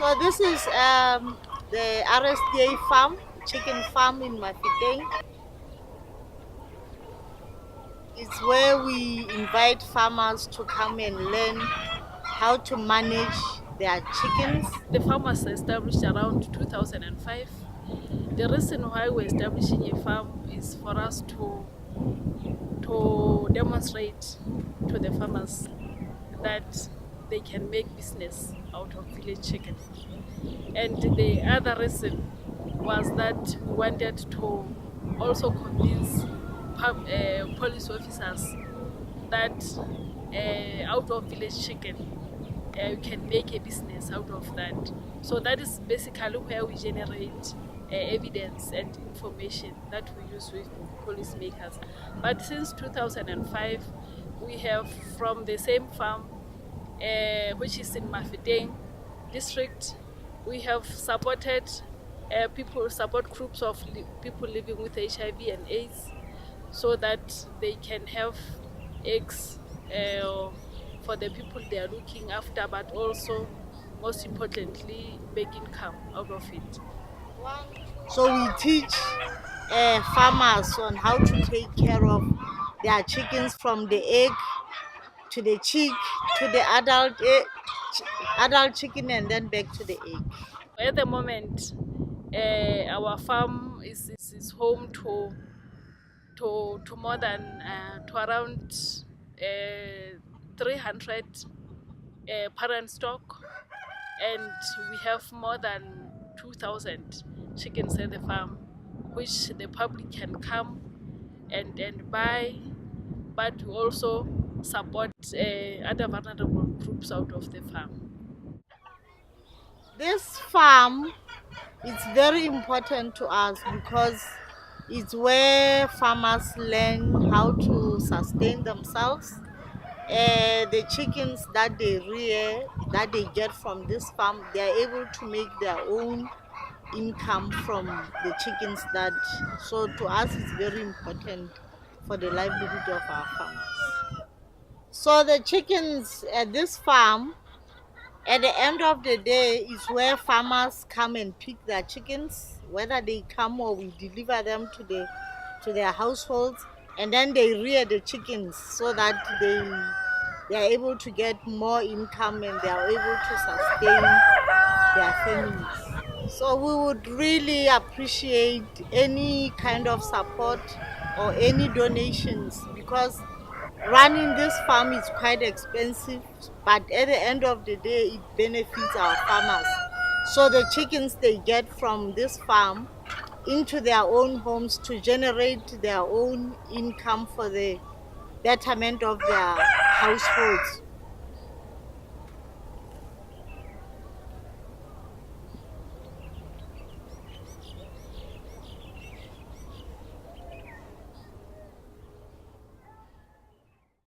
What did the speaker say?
So this is the RSDA farm, chicken farm in Mafeteng. It's where we invite farmers to come and learn how to manage their chickens. The farm was established around 2005. The reason why we're establishing a farm is for us to demonstrate to the farmers that they can make business out of village chicken. And the other reason was that we wanted to also convince police officers that out of village chicken you can make a business out of that. So that is basically where we generate evidence and information that we use with policymakers. But since 2005, we have from the same farm, which is in Mafeteng district, we have supported support groups of people living with HIV and AIDS, so that they can have eggs for the people they are looking after, but also, most importantly, make income out of it. So we teach farmers on how to take care of their chickens from the egg to the chick to the adult chicken and then back to the egg. At the moment, our farm is home to more than to around 300 parent stock, and we have more than 2,000 chickens at the farm, which the public can come and buy, but we also support other vulnerable groups out of the farm. This farm is very important to us because it's where farmers learn how to sustain themselves. The chickens that they rear, that they get from this farm, they are able to make their own income from the chickens that, so to us it's very important for the livelihood of our farmers. So the chickens at this farm, at the end of the day, is where farmers come and pick their chickens, whether they come or we deliver them to their households, and then they rear the chickens so that they are able to get more income and they are able to sustain their families. So we would really appreciate any kind of support or any donations, because running this farm is quite expensive, but at the end of the day it benefits our farmers. So the chickens they get from this farm into their own homes to generate their own income for the betterment of their households.